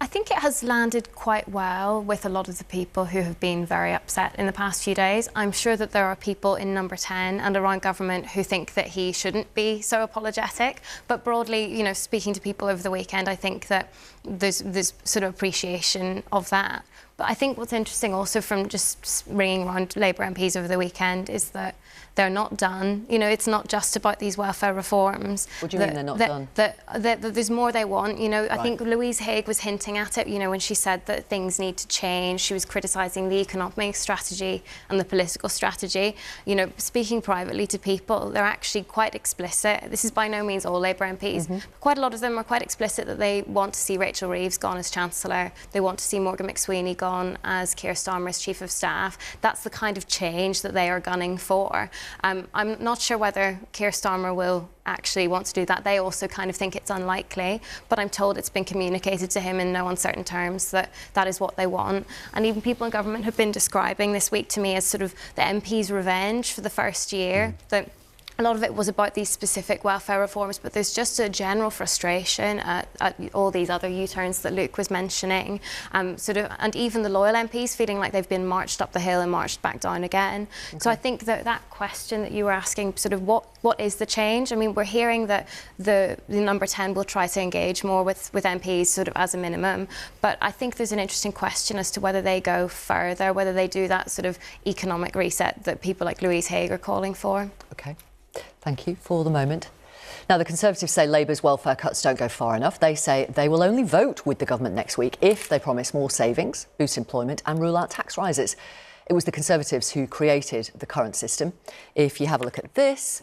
I think it has landed quite well with a lot of the people who have been very upset in the past few days. I'm sure that there are people in Number 10 and around government who think that he shouldn't be so apologetic. But broadly, you know, speaking to people over the weekend, I think that there's sort of appreciation of that. But I think what's interesting also from just ringing around Labour MPs over the weekend is that they're not done. You know, it's not just about these welfare reforms. What do you mean they're not done? That there's more they want. You know, I think Louise Haigh was hinting at it, you know, when she said that things need to change. She was criticising the economic strategy and the political strategy. You know, speaking privately to people, they're actually quite explicit. This is by no means all Labour MPs. But quite a lot of them are quite explicit that they want to see Rachel Reeves gone as Chancellor. They want to see Morgan McSweeney gone as Keir Starmer's Chief of Staff. That's the kind of change that they are gunning for. I'm not sure whether Keir Starmer will actually want to do that. They also kind of think it's unlikely, but I'm told it's been communicated to him in no uncertain terms that that is what they want. And even people in government have been describing this week to me as sort of the MP's revenge for the first year. That a lot of it was about these specific welfare reforms, but there's just a general frustration at all these other U-turns that Luke was mentioning. And even the loyal MPs feeling like they've been marched up the hill and marched back down again. So I think that question that you were asking, sort of what is the change? I mean, we're hearing that the Number 10 will try to engage more with MPs sort of as a minimum, but I think there's an interesting question as to whether they go further, whether they do that sort of economic reset that people like Louise Haigh are calling for. OK. Thank you for the moment. Now, the Conservatives say Labour's welfare cuts don't go far enough. They say they will only vote with the government next week if they promise more savings, boost employment and rule out tax rises. It was the Conservatives who created the current system. If you have a look at this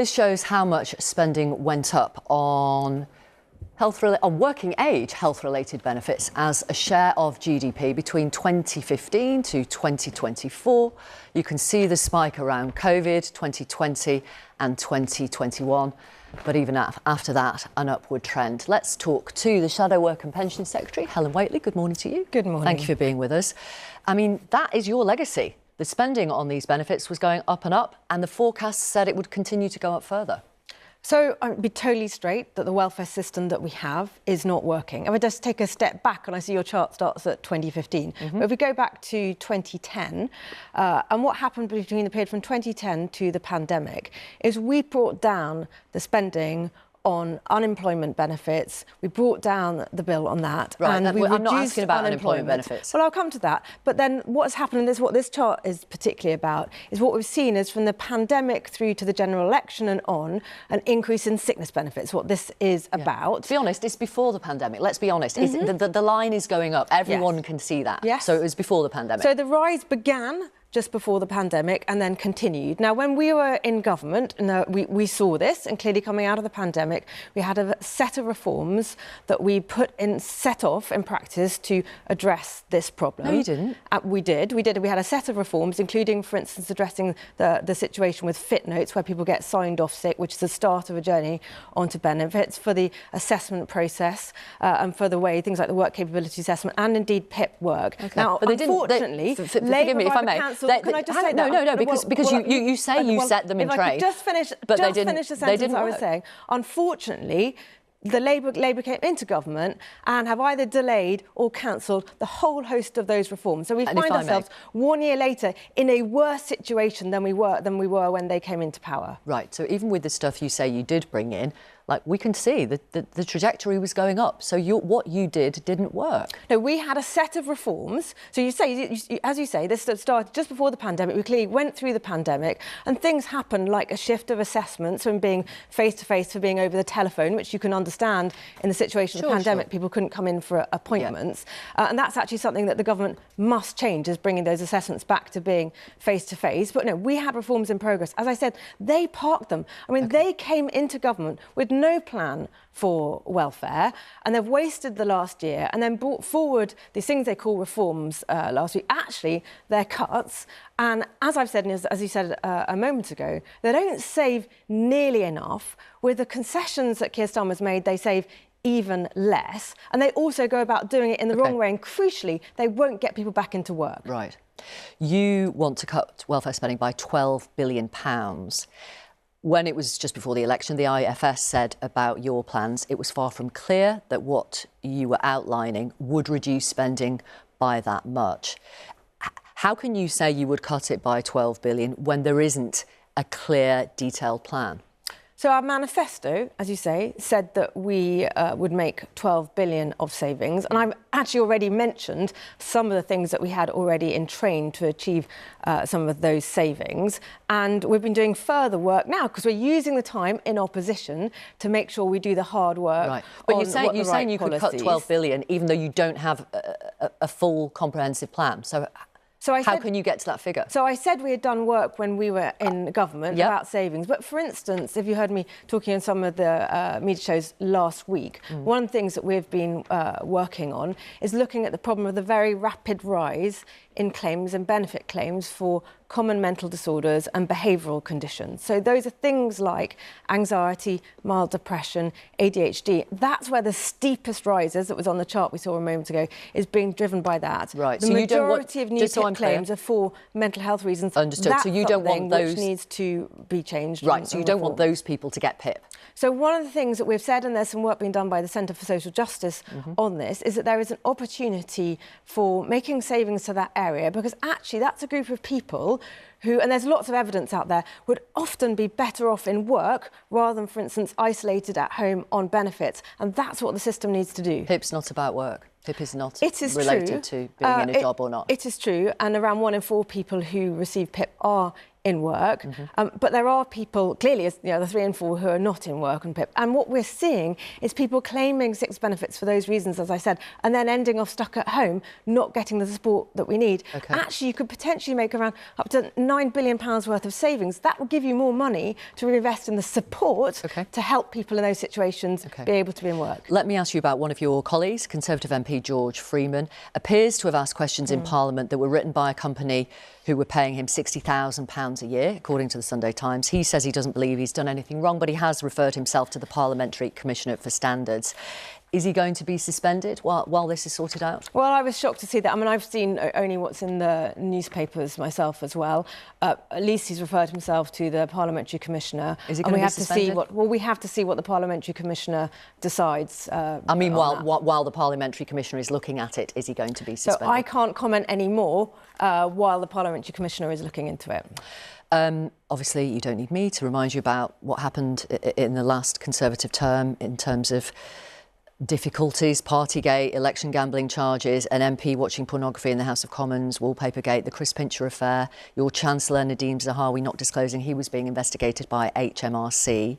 shows how much spending went up on working age health-related benefits as a share of GDP between 2015 to 2024. You can see the spike around COVID, 2020 and 2021. But even after that, an upward trend. Let's talk to the Shadow Work and Pension Secretary, Helen Whately. Good morning to you. Good morning. Thank you for being with us. I mean, that is your legacy. The spending on these benefits was going up and up, and the forecast said it would continue to go up further. So I'll be totally straight that the welfare system that we have is not working. I would just take a step back, and I see your chart starts at 2015. But if we go back to 2010, and what happened between the period from 2010 to the pandemic is we brought down the spending on unemployment benefits. We brought down the bill on that. Right, and we I'm not asking about unemployment benefits. Well, I'll come to that. But then what's happened is what this chart is particularly about is what we've seen is from the pandemic through to the general election and on, an increase in sickness benefits, what this is about. To be honest, it's before the pandemic. Let's be honest. The line is going up. Everyone can see that. Yes. So it was before the pandemic. So the rise began just before the pandemic and then continued. Now, when we were in government, we saw this, and clearly coming out of the pandemic, we had a set of reforms that we set off in practice to address this problem. No, you didn't. We did. We had a set of reforms, including, for instance, addressing the situation with fit notes, where people get signed off sick, which is the start of a journey onto benefits, for the assessment process, and for the way things like the work capability assessment and indeed PIP work. Okay. Now, but unfortunately, forgive me if I may. Can I just say that? No, because you say you set them in train. If I could just finish, finish the sentence I was saying. Unfortunately, the Labour came into government and have either delayed or cancelled the whole host of those reforms. So we find ourselves 1 year later in a worse situation than we were when they came into power. Right. So even with the stuff you say you did bring in, like we can see that the trajectory was going up. So what you did didn't work. No, we had a set of reforms. So you say, as you say, this started just before the pandemic. We clearly went through the pandemic and things happened like a shift of assessments from being face-to-face to being over the telephone, which you can understand in the situation of the pandemic. People couldn't come in for appointments. And that's actually something that the government must change, is bringing those assessments back to being face-to-face. But no, we had reforms in progress. As I said, they parked them. I mean, they came into government with no plan for welfare, and they've wasted the last year and then brought forward these things they call reforms last week. Actually, they're cuts. And as I've said, and as you said a moment ago, they don't save nearly enough. With the concessions that Keir Starmer's made, they save even less. And they also go about doing it in the wrong way. And crucially, they won't get people back into work. Right. You want to cut welfare spending by £12 billion. When it was just before the election, the IFS said about your plans, it was far from clear that what you were outlining would reduce spending by that much. How can you say you would cut it by £12 billion when there isn't a clear, detailed plan? So our manifesto, as you say, said that we would make 12 billion of savings. And I've actually already mentioned some of the things that we had already in train to achieve some of those savings. And we've been doing further work now because we're using the time in opposition to make sure we do the hard work. Right. But you're saying you could cut 12 billion even though you don't have a full comprehensive plan. So how can you get to that figure? So I said we had done work when we were in government about savings. But for instance, if you heard me talking on some of the media shows last week, one of the things that we've been working on is looking at the problem of the very rapid rise in claims and benefit claims for common mental disorders and behavioural conditions. So those are things like anxiety, mild depression, ADHD. That's where the steepest rises that was on the chart we saw a moment ago is being driven by that. Right. The majority of new claims are for mental health reasons. Understood. That's so you don't want those which needs to be changed. Right. So you don't want those people to get PIP. So one of the things that we've said, and there's some work being done by the Centre for Social Justice on this, is that there is an opportunity for making savings to that area, because actually that's a group of people who, and there's lots of evidence out there, would often be better off in work rather than, for instance, isolated at home on benefits. And that's what the system needs to do. PIP's not about work. PIP is not related to being in a job or not. It is true, and around 1 in 4 people who receive PIP are in work, but there are people, clearly, the 3 in 4 who are not in work on PIP. And what we're seeing is people claiming sick benefits for those reasons, as I said, and then ending off stuck at home, not getting the support that we need. Actually, you could potentially make around up to £9 billion worth of savings. That will give you more money to reinvest in the support to help people in those situations be able to be in work. Let me ask you about one of your colleagues, Conservative MP George Freeman, appears to have asked questions in Parliament that were written by a company who were paying him £60,000 a year, according to the Sunday Times. He says he doesn't believe he's done anything wrong, but he has referred himself to the Parliamentary Commissioner for Standards. Is he going to be suspended while this is sorted out? Well, I was shocked to see that. I mean, I've seen only what's in the newspapers myself as well. At least he's referred himself to the Parliamentary Commissioner. Is he going to be suspended? We have to see what the Parliamentary Commissioner decides. I mean, while the Parliamentary Commissioner is looking at it, is he going to be suspended? So I can't comment any more while the Parliamentary Commissioner is looking into it. Obviously, you don't need me to remind you about what happened in the last Conservative term in terms of difficulties, Partygate, election gambling charges, an MP watching pornography in the House of Commons, Wallpapergate, the Chris Pincher affair, your Chancellor Nadeem Zahawi not disclosing he was being investigated by HMRC.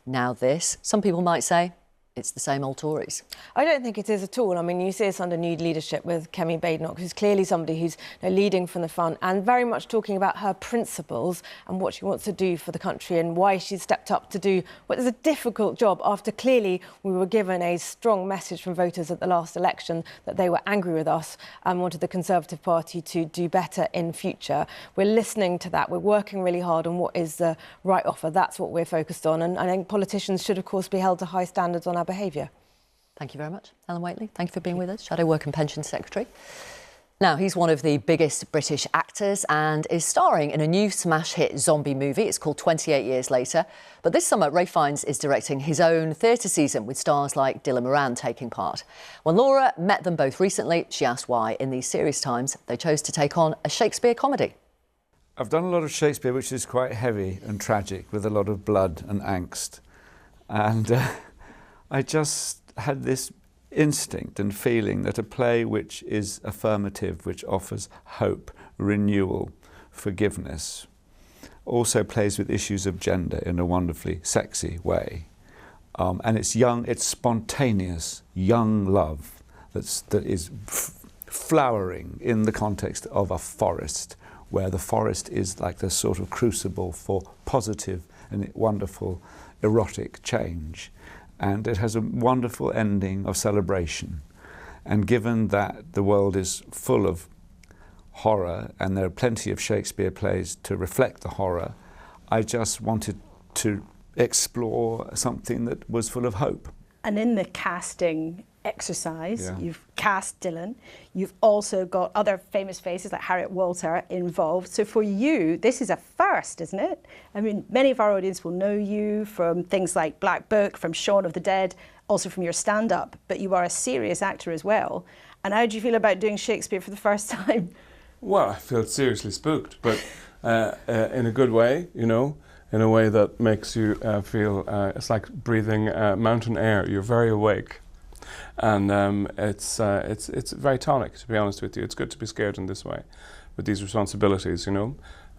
Now this. Some people might say it's the same old Tories. I don't think it is at all. I mean, you see this under new leadership with Kemi Badenoch, who's clearly somebody who's leading from the front and very much talking about her principles and what she wants to do for the country and why she's stepped up to do what is a difficult job after clearly we were given a strong message from voters at the last election that they were angry with us and wanted the Conservative Party to do better in future. We're listening to that. We're working really hard on what is the right offer. That's what we're focused on. And I think politicians should, of course, be held to high standards on our behaviour. Thank you very much, Helen Whately. Thank you for being with us, Shadow Work and Pensions Secretary. Now, he's one of the biggest British actors and is starring in a new smash hit zombie movie. It's called 28 Years Later. But this summer, Ray Fiennes is directing his own theatre season with stars like Dylan Moran taking part. When Laura met them both recently, she asked why, in these serious times, they chose to take on a Shakespeare comedy. I've done a lot of Shakespeare, which is quite heavy and tragic, with a lot of blood and angst. And I just had this instinct and feeling that a play which is affirmative, which offers hope, renewal, forgiveness, also plays with issues of gender in a wonderfully sexy way. And it's young, it's spontaneous, young love that is flowering in the context of a forest, where the forest is like the sort of crucible for positive and wonderful erotic change. And it has a wonderful ending of celebration. And given that the world is full of horror, and there are plenty of Shakespeare plays to reflect the horror, I just wanted to explore something that was full of hope. And in the casting exercise, you've cast Dylan, you've also got other famous faces like Harriet Walter involved. So for you, this is a first, isn't it? I mean, many of our audience will know you from things like Black Book, from Shaun of the Dead, also from your stand-up, but you are a serious actor as well. And how do you feel about doing Shakespeare for the first time? Well, I feel seriously spooked, but in a good way, you know, in a way that makes you feel it's like breathing mountain air. You're very awake, and it's very tonic, to be honest with you. It's good to be scared in this way, with these responsibilities, you know.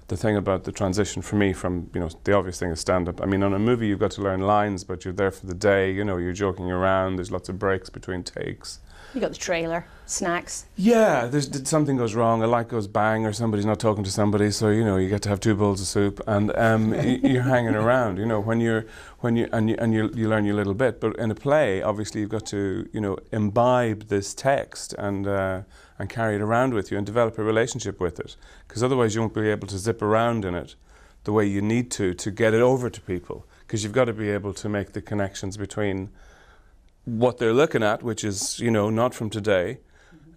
The thing about the transition for me from, you know, the obvious thing is stand-up. I mean, on a movie you've got to learn lines, but you're there for the day, you know, you're joking around, there's lots of breaks between takes. You got the trailer, snacks. Yeah, something goes wrong, a light goes bang, or somebody's not talking to somebody, so you know you get to have 2 bowls of soup, and you're hanging around. You know, when you learn your little bit. But in a play, obviously, you've got to, you know, imbibe this text and carry it around with you and develop a relationship with it, because otherwise you won't be able to zip around in it the way you need to get it over to people, because you've got to be able to make the connections between what they're looking at, which is, you know, not from today,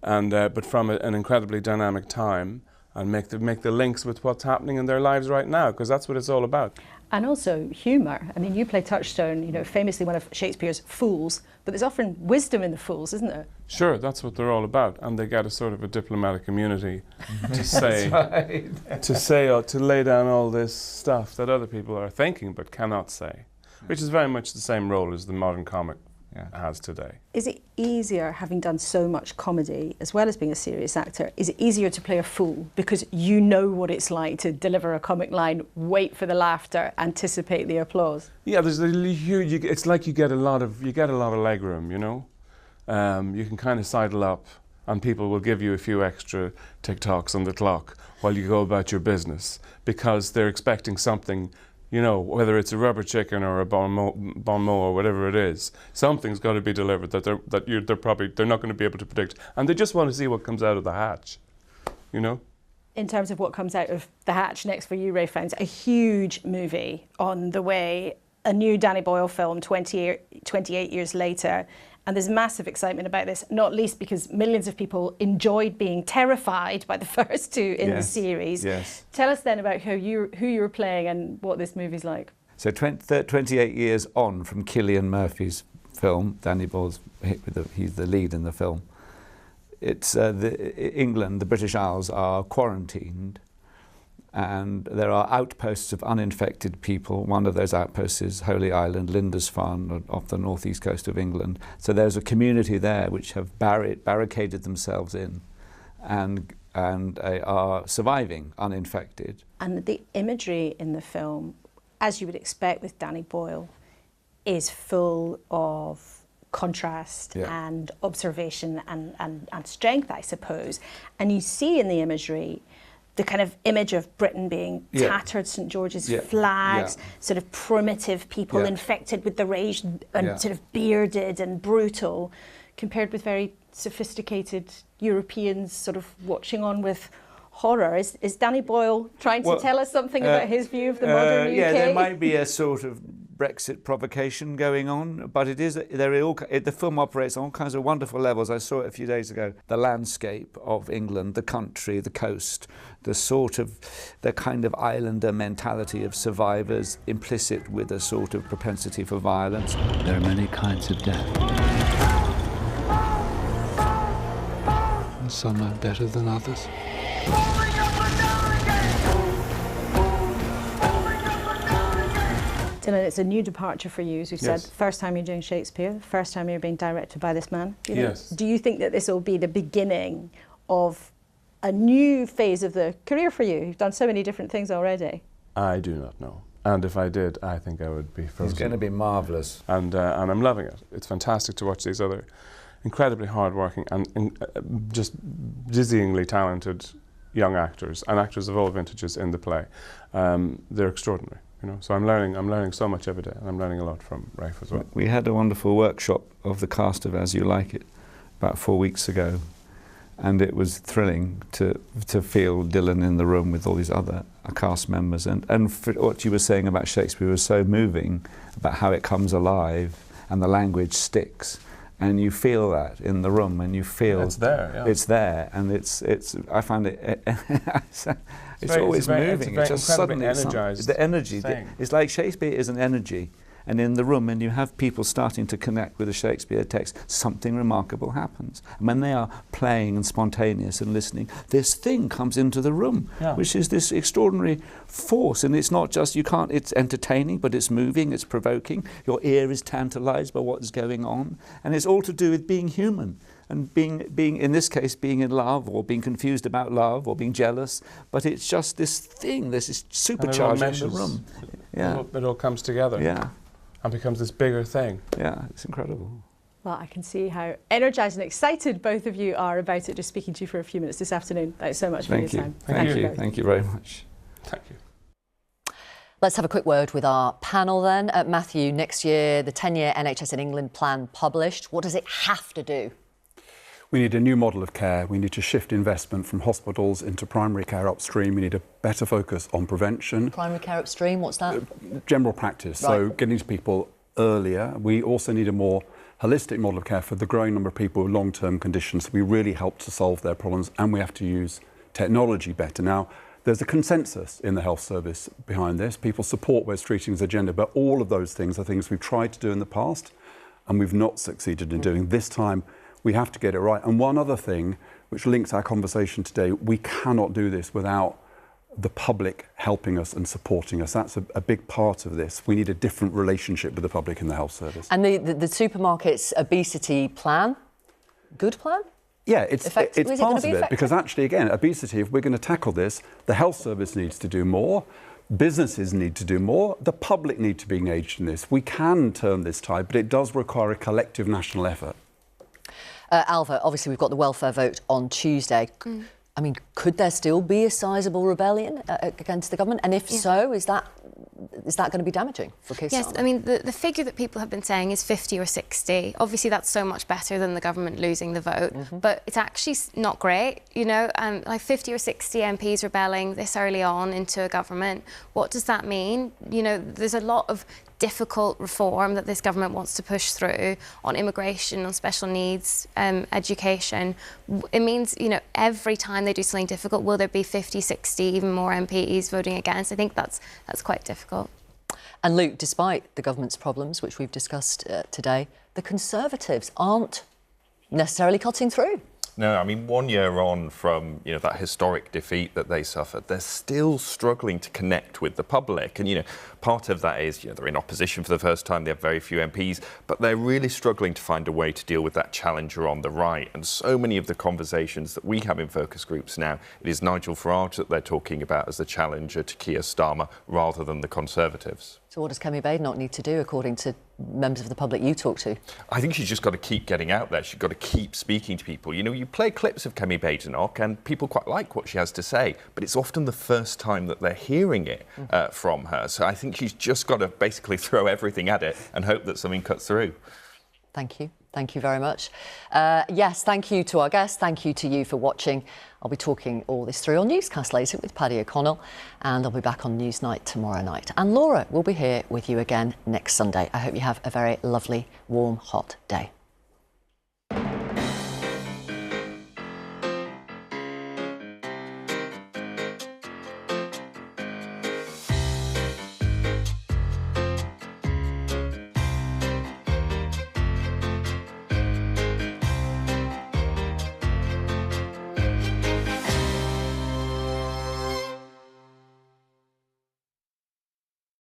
and but from an incredibly dynamic time, and make the links with what's happening in their lives right now, because that's what it's all about. And also humour. I mean, you play Touchstone, you know, famously one of Shakespeare's fools, but there's often wisdom in the fools, isn't there? Sure, that's what they're all about, and they get a sort of a diplomatic immunity to say, to lay down all this stuff that other people are thinking but cannot say, which is very much the same role as the modern comic has today. Is it easier, having done so much comedy as well as being a serious actor, is it easier to play a fool because you know what it's like to deliver a comic line, wait for the laughter, anticipate the applause? Yeah, there's a huge. It's like you get a lot of leg room, you know. You can kind of sidle up, and people will give you a few extra tick-tocks on the clock while you go about your business, because they're expecting something. You know, whether it's a rubber chicken or a bon mot or whatever it is, something's got to be delivered that they're not going to be able to predict, and they just want to see what comes out of the hatch, you know. In terms of what comes out of the hatch next for you, Ray Fiennes, a huge movie on the way, a new Danny Boyle film 28 years later. And there's massive excitement about this, not least because millions of people enjoyed being terrified by the first 2 in the series. Yes. Tell us then about who you're playing and what this movie's like. So 28 years on from Cillian Murphy's film, Danny Boyle's, he's the lead in the film. It's England, the British Isles are quarantined, and there are outposts of uninfected people. One of those outposts is Holy Island, Lindisfarne, off the northeast coast of England. So there's a community there which have barricaded themselves in and are surviving uninfected. And the imagery in the film, as you would expect with Danny Boyle, is full of contrast and observation and strength, I suppose. And you see in the imagery the kind of image of Britain being tattered St George's flags, sort of primitive people infected with the rage and sort of bearded and brutal, compared with very sophisticated Europeans sort of watching on with horror. Is Danny Boyle trying to tell us something about his view of the modern UK? Yeah, there might be a sort of Brexit provocation going on, but the film operates on all kinds of wonderful levels. I saw it a few days ago. The landscape of England, the country, the coast, the kind of islander mentality of survivors implicit with a sort of propensity for violence. There are many kinds of death. And some are better than others. Dylan, it's a new departure for you, as we said. First time you're doing Shakespeare, first time you're being directed by this man. Do you think that this will be the beginning of a new phase of the career for you? You've done so many different things already. I do not know. And if I did, I think I would be frozen. It's going to be marvellous. And I'm loving it. It's fantastic to watch these other incredibly hard-working and just dizzyingly talented young actors, and actors of all vintages in the play. They're extraordinary. So I'm learning so much every day, and I'm learning a lot from Rafe as well. We had a wonderful workshop of the cast of As You Like It about 4 weeks ago, and it was thrilling to feel Dylan in the room with all these other cast members, and what you were saying about Shakespeare was so moving, about how it comes alive and the language sticks, and you feel that in the room, and you feel it's there. Yeah. It's there, and it's. I find it. It's always moving. It's just suddenly energized. The energy. It's like Shakespeare is an energy, and in the room, when you have people starting to connect with a Shakespeare text, something remarkable happens. And when they are playing and spontaneous and listening, this thing comes into the room, which is this extraordinary force. And it's not just it's entertaining, but it's moving, it's provoking. Your ear is tantalized by what is going on, and it's all to do with being human. And being in this case, being in love, or being confused about love, or being jealous. But it's just this thing, this is supercharged in the room. It all comes together. Yeah. And becomes this bigger thing. Yeah, it's incredible. Well, I can see how energised and excited both of you are about it, just speaking to you for a few minutes this afternoon. Thanks so much for your time. Thank you. Thank you very much. Thank you. Let's have a quick word with our panel then. Matthew, next year, the 10-year NHS in England plan published. What does it have to do? We need a new model of care. We need to shift investment from hospitals into primary care upstream. We need a better focus on prevention. Primary care upstream, what's that? General practice, so getting to people earlier. We also need a more holistic model of care for the growing number of people with long-term conditions. We really help to solve their problems, and we have to use technology better. Now, there's a consensus in the health service behind this. People support Wes Streeting's agenda, but all of those things are things we've tried to do in the past and we've not succeeded in doing. This time, we have to get it right. And one other thing, which links our conversation today, we cannot do this without the public helping us and supporting us. That's a big part of this. We need a different relationship with the public in the health service. And the supermarket's obesity plan, good plan? Yeah, it's part of it, because actually, again, obesity, if we're going to tackle this, the health service needs to do more, businesses need to do more, the public need to be engaged in this. We can turn this tide, but it does require a collective national effort. Alva, obviously we've got the welfare vote on Tuesday. I mean, could there still be a sizable rebellion against the government? And if so, is that going to be damaging for Keir Starmer? Yes, I mean, the figure that people have been saying is 50 or 60. Obviously, that's so much better than the government losing the vote. But it's actually not great, like 50 or 60 MPs rebelling this early on into a government. What does that mean? There's a lot of difficult reform that this government wants to push through on immigration, on special needs, education. It means, every time they do something difficult, will there be 50, 60, even more MPs voting against? I think that's quite difficult. And Luke, despite the government's problems, which we've discussed today, the Conservatives aren't necessarily cutting through. No, I mean, 1 year on from, that historic defeat that they suffered, they're still struggling to connect with the public. And, part of that is, they're in opposition for the first time, they have very few MPs, but they're really struggling to find a way to deal with that challenger on the right. And so many of the conversations that we have in focus groups now, it is Nigel Farage that they're talking about as the challenger to Keir Starmer rather than the Conservatives. So what does Kemi Badenoch need to do, according to members of the public you talk to? I think she's just got to keep getting out there. She's got to keep speaking to people. You play clips of Kemi Badenoch and people quite like what she has to say, but it's often the first time that they're hearing it from her. So I think she's just got to basically throw everything at it and hope that something cuts through. Thank you. Thank you very much. Yes, thank you to our guests. Thank you to you for watching. I'll be talking all this through on Newscast later with Paddy O'Connell, and I'll be back on Newsnight tomorrow night. And Laura will be here with you again next Sunday. I hope you have a very lovely, warm, hot day.